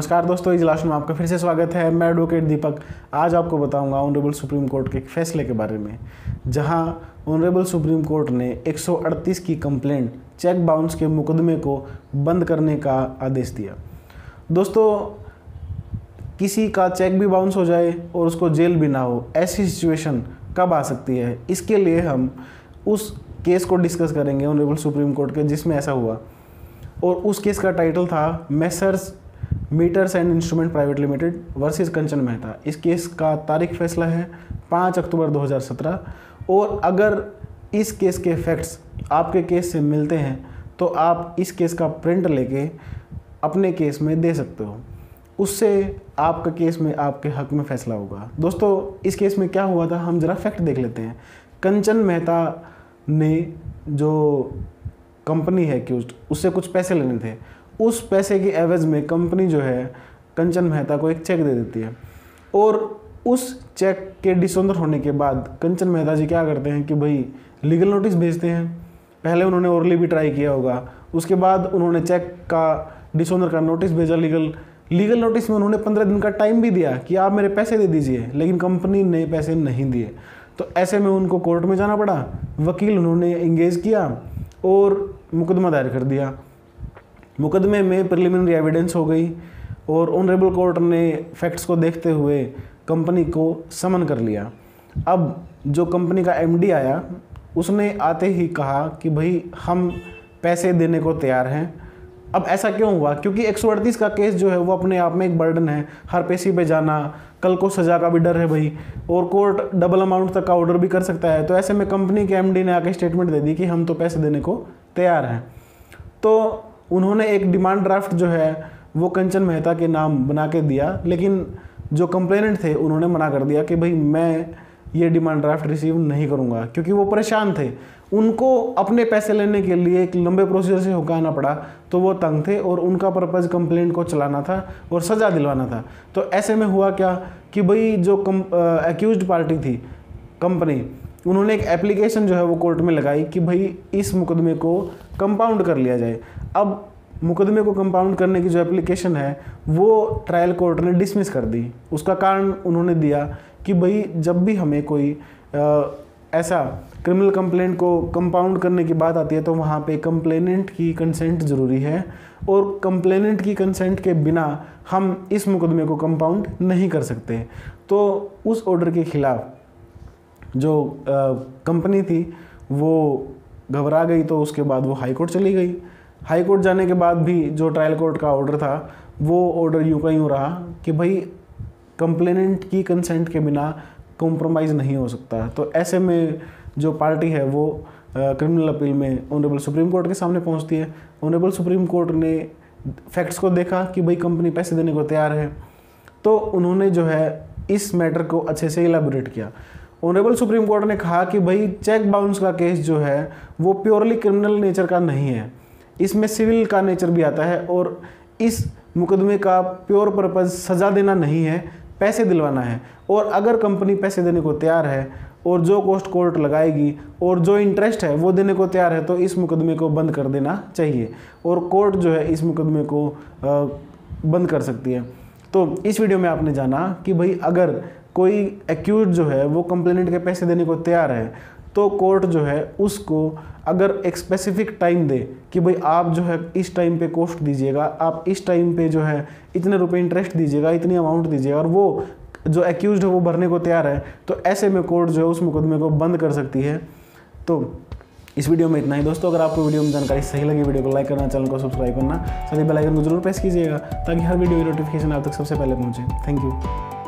नमस्कार दोस्तों, इजलास में आपका फिर से स्वागत है। मैं एडवोकेट दीपक। आज आपको बताऊंगा ऑनरेबल सुप्रीम कोर्ट के एक फैसले के बारे में, जहां ऑनरेबल सुप्रीम कोर्ट ने 138 की कंप्लेंट चेक बाउंस के मुकदमे को बंद करने का आदेश दिया। दोस्तों, किसी का चेक भी बाउंस हो जाए और उसको जेल भी ना हो, ऐसी सिचुएशन कब आ सकती है, इसके लिए हम उस केस को डिस्कस करेंगे ऑनरेबल सुप्रीम कोर्ट के जिसमें ऐसा हुआ। और उस केस का टाइटल था messrs meters and instrument private limited versus Kanchan Mehta. इस केस का तारीख फैसला है 5 अक्टूबर 2017। और अगर इस केस के फैक्ट्स आपके केस से मिलते हैं तो आप इस केस का प्रिंट लेके अपने केस में दे सकते हो, उससे आपका केस में आपके हक में फैसला होगा। दोस्तों, इस केस में क्या हुआ था, हम ज़रा फैक्ट देख लेते हैं। कंचन मेहता ने जो कंपनी है एक्यूज्ड, उससे कुछ पैसे लेने थे। उस पैसे के एवज में कंपनी जो है कंचन मेहता को एक चेक दे देती है। और उस चेक के डिसऑनर होने के बाद कंचन मेहता जी क्या करते हैं कि भाई लीगल नोटिस भेजते हैं। पहले उन्होंने ओरली भी ट्राई किया होगा, उसके बाद उन्होंने चेक का डिसऑनर का नोटिस भेजा। लीगल नोटिस में उन्होंने 15 दिन का टाइम भी दिया कि आप मेरे पैसे दे दीजिए, लेकिन कंपनी ने पैसे नहीं दिए। तो ऐसे में उनको कोर्ट में जाना पड़ा। वकील उन्होंने इंगेज किया और मुकदमा दायर कर दिया। मुकदमे में प्रिलिमिनरी एविडेंस हो गई और ऑनरेबल कोर्ट ने फैक्ट्स को देखते हुए कंपनी को समन कर लिया। अब जो कंपनी का एमडी आया, उसने आते ही कहा कि भाई हम पैसे देने को तैयार हैं। अब ऐसा क्यों हुआ? क्योंकि 138 का केस जो है वो अपने आप में एक बर्डन है। हर पेशी पे जाना, कल को सज़ा का भी डर है भाई, और कोर्ट डबल अमाउंट तक का ऑर्डर भी कर सकता है। तो ऐसे में कंपनी के एमडी ने आके स्टेटमेंट दे दी कि हम तो पैसे देने को तैयार हैं। तो उन्होंने एक डिमांड ड्राफ्ट जो है वो कंचन मेहता के नाम बना के दिया, लेकिन जो कंप्लेनेंट थे उन्होंने मना कर दिया कि भाई मैं ये डिमांड ड्राफ्ट रिसीव नहीं करूँगा, क्योंकि वो परेशान थे। उनको अपने पैसे लेने के लिए एक लंबे प्रोसीजर से होकर आना पड़ा, तो वो तंग थे और उनका पर्पज़ कंप्लेंट को चलाना था और सज़ा दिलवाना था। तो ऐसे में हुआ क्या कि भाई जो एक्यूज्ड पार्टी थी कंपनी, उन्होंने एक एप्लीकेशन जो है वो कोर्ट में लगाई कि भाई इस मुकदमे को कंपाउंड कर लिया जाए। अब मुकदमे को कंपाउंड करने की जो एप्लीकेशन है वो ट्रायल कोर्ट ने डिसमिस कर दी। उसका कारण उन्होंने दिया कि भाई जब भी हमें कोई ऐसा क्रिमिनल कंप्लेंट को कंपाउंड करने की बात आती है तो वहाँ पे कंप्लेनेंट की कंसेंट ज़रूरी है, और कंप्लेनेंट की कंसेंट के बिना हम इस मुकदमे को कंपाउंड नहीं कर सकते। तो उस ऑर्डर के खिलाफ जो कंपनी थी वो घबरा गई, तो उसके बाद वो हाई कोर्ट चली गई। हाई कोर्ट जाने के बाद भी जो ट्रायल कोर्ट का ऑर्डर था वो ऑर्डर यूँ का यूँ रहा कि भाई कंप्लेनेंट की कंसेंट के बिना कॉम्प्रोमाइज़ नहीं हो सकता। तो ऐसे में जो पार्टी है वो क्रिमिनल अपील में ऑनरेबल सुप्रीम कोर्ट के सामने पहुंचती है। ऑनरेबल सुप्रीम कोर्ट ने फैक्ट्स को देखा कि भाई कंपनी पैसे देने को तैयार है, तो उन्होंने जो है इस मैटर को अच्छे से इलेबोरेट किया। ऑनरेबल सुप्रीम कोर्ट ने कहा कि भाई चेक बाउंस का केस जो है वो प्योरली क्रिमिनल नेचर का नहीं है, इसमें सिविल का नेचर भी आता है, और इस मुकदमे का प्योर पर्पज़ सज़ा देना नहीं है, पैसे दिलवाना है। और अगर कंपनी पैसे देने को तैयार है और जो कॉस्ट कोर्ट लगाएगी और जो इंटरेस्ट है वो देने को तैयार है, तो इस मुकदमे को बंद कर देना चाहिए और कोर्ट जो है इस मुकदमे को बंद कर सकती है। तो इस वीडियो में आपने जाना कि भाई अगर कोई एक्यूज जो है वो कंप्लेनेंट के पैसे देने को तैयार है, तो कोर्ट जो है उसको अगर एक स्पेसिफिक टाइम दे कि भाई आप जो है इस टाइम पे कॉस्ट दीजिएगा, आप इस टाइम पे जो है इतने रुपए इंटरेस्ट दीजिएगा, इतनी अमाउंट दीजिएगा, और वो जो एक्यूज्ड है वो भरने को तैयार है, तो ऐसे में कोर्ट जो है उस मुकदमे को बंद कर सकती है। तो इस वीडियो में इतना ही दोस्तों। अगर आपको वीडियो में जानकारी सही लगी, वीडियो को लाइक करना, चैनल को सब्सक्राइब करना, साथ ही बेल आइकन को जरूर प्रेस कीजिएगा ताकि हर वीडियो की नोटिफिकेशन आप तक सबसे पहले पहुँचे। Thank you.